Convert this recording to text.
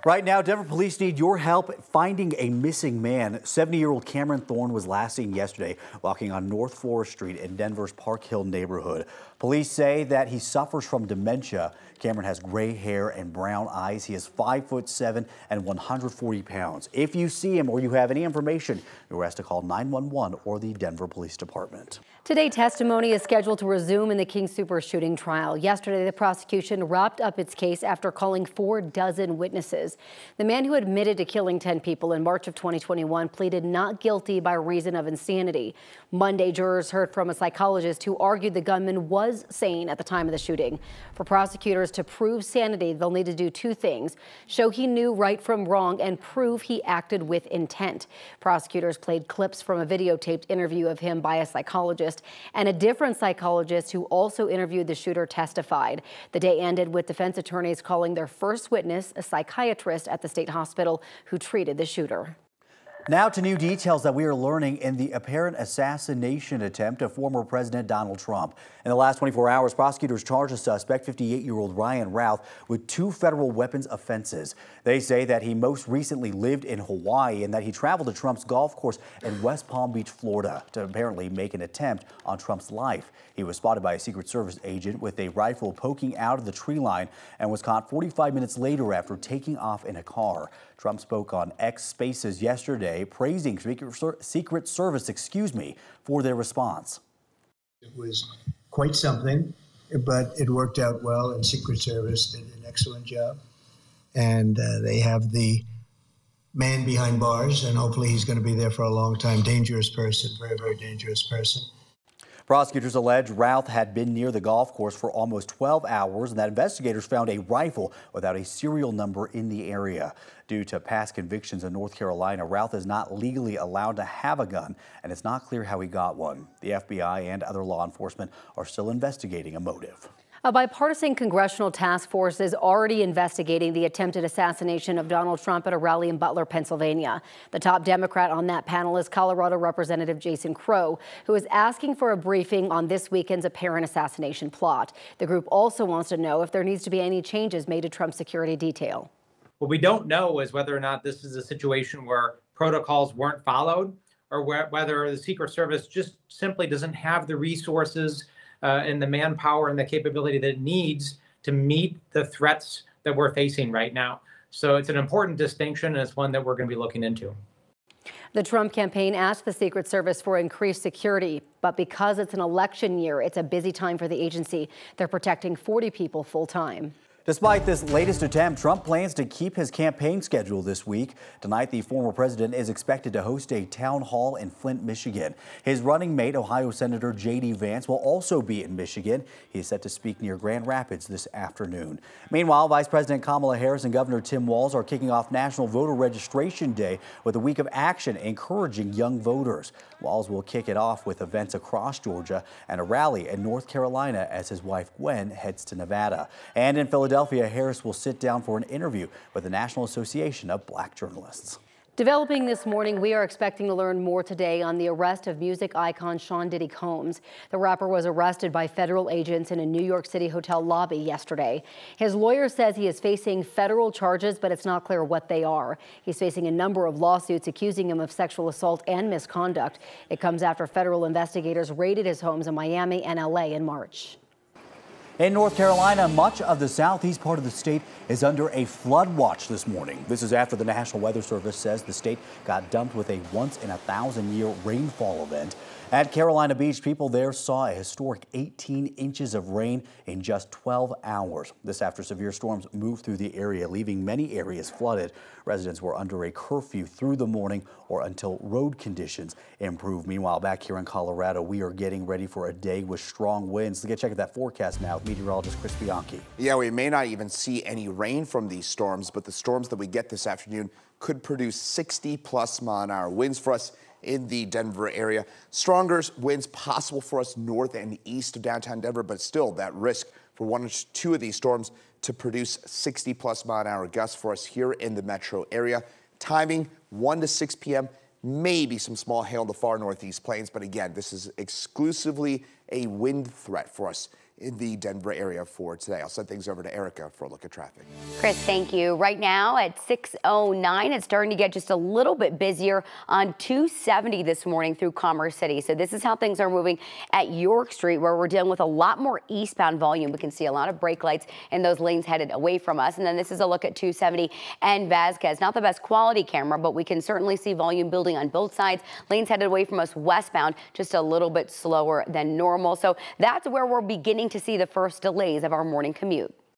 Right now, Denver police need your help finding a missing man. 70-year-old Cameron Thorne was last seen yesterday walking on North Forest Street in Denver's Park Hill neighborhood. Police say that he suffers from dementia. Cameron has gray hair and brown eyes. He is 5'7" and 140 pounds. If you see him or you have any information, you're asked to call 911 or the Denver Police Department. Today, testimony is scheduled to resume in the King Soopers shooting trial. Yesterday, the prosecution wrapped up its case after calling 4 witnesses. The man who admitted to killing 10 people in March of 2021 pleaded not guilty by reason of insanity. Monday, jurors heard from a psychologist who argued the gunman was sane at the time of the shooting. For prosecutors to prove sanity, they'll need to do 2 things: show he knew right from wrong and prove he acted with intent. Prosecutors played clips from a videotaped interview of him by a psychologist, and a different psychologist who also interviewed the shooter testified. The day ended with defense attorneys calling their first witness, a psychiatrist at the state hospital who treated the shooter. Now to new details that we are learning in the apparent assassination attempt of former President Donald Trump. In the last 24 hours, prosecutors charged the suspect, 58-year-old Ryan Routh, with 2 federal weapons offenses. They say that he most recently lived in Hawaii and that he traveled to Trump's golf course in West Palm Beach, Florida, to apparently make an attempt on Trump's life. He was spotted by a Secret Service agent with a rifle poking out of the tree line and was caught 45 minutes later after taking off in a car. Trump spoke on X Spaces yesterday, praising Secret Service, for their response. It was quite something, but it worked out well, and Secret Service did an excellent job. And they have the man behind bars, and hopefully he's going to be there for a long time. Dangerous person, very, very dangerous person. Prosecutors allege Routh had been near the golf course for almost 12 hours and that investigators found a rifle without a serial number in the area. Due to past convictions in North Carolina, Routh is not legally allowed to have a gun, and it's not clear how he got one. The FBI and other law enforcement are still investigating a motive. A bipartisan congressional task force is already investigating the attempted assassination of Donald Trump at a rally in Butler, Pennsylvania. The top Democrat on that panel is Colorado Representative Jason Crow, who is asking for a briefing on this weekend's apparent assassination plot. The group also wants to know if there needs to be any changes made to Trump's security detail. What we don't know is whether or not this is a situation where protocols weren't followed, or whether the Secret Service just simply doesn't have the resources and the manpower and the capability that it needs to meet the threats that we're facing right now. So it's an important distinction, and it's one that we're going to be looking into. The Trump campaign asked the Secret Service for increased security, but because it's an election year, it's a busy time for the agency. They're protecting 40 people full time. Despite this latest attempt, Trump plans to keep his campaign schedule this week. Tonight, the former president is expected to host a town hall in Flint, Michigan. His running mate, Ohio Senator J.D. Vance, will also be in Michigan. He is set to speak near Grand Rapids this afternoon. Meanwhile, Vice President Kamala Harris and Governor Tim Walz are kicking off National Voter Registration Day with a week of action encouraging young voters. Walz will kick it off with events across Georgia and a rally in North Carolina as his wife Gwen heads to Nevada. And in Philadelphia, Harris will sit down for an interview with the National Association of Black Journalists. Developing this morning, we are expecting to learn more today on the arrest of music icon Diddy Combs. The rapper was arrested by federal agents in a New York City hotel lobby yesterday. His lawyer says he is facing federal charges, but it's not clear what they are. He's facing a number of lawsuits accusing him of sexual assault and misconduct. It comes after federal investigators raided his homes in Miami and LA in March. In North Carolina, much of the southeast part of the state is under a flood watch this morning. This is after the National Weather Service says the state got dumped with a once-in-a-thousand-year rainfall event. At Carolina Beach, people there saw a historic 18 inches of rain in just 12 hours. This after severe storms moved through the area, leaving many areas flooded. Residents were under a curfew through the morning or until road conditions improve. Meanwhile, back here in Colorado, we are getting ready for a day with strong winds. Let's check out that forecast now with meteorologist Chris Bianchi. Yeah, we may not even see any rain from these storms, but the storms that we get this afternoon could produce 60+ mile-an-hour winds for us in the Denver area. Stronger winds possible for us north and east of downtown Denver, but still that risk for 1 or 2 of these storms to produce 60+ mile-an-hour gusts for us here in the metro area. Timing 1 to 6 p.m. Maybe some small hail in the far northeast plains, but again, this is exclusively a wind threat for us in the Denver area for today. I'll send things over to Erica for a look at traffic. Chris, thank you. Right now at 6:09, it's starting to get just a little bit busier on 270 this morning through Commerce City. So this is how things are moving at York Street, where we're dealing with a lot more eastbound volume. We can see a lot of brake lights in those lanes headed away from us. And then this is a look at 270 and Vasquez. Not the best quality camera, but we can certainly see volume building on both sides. Lanes headed away from us westbound, just a little bit slower than normal. So that's where we're beginning to see the first delays of our morning commute.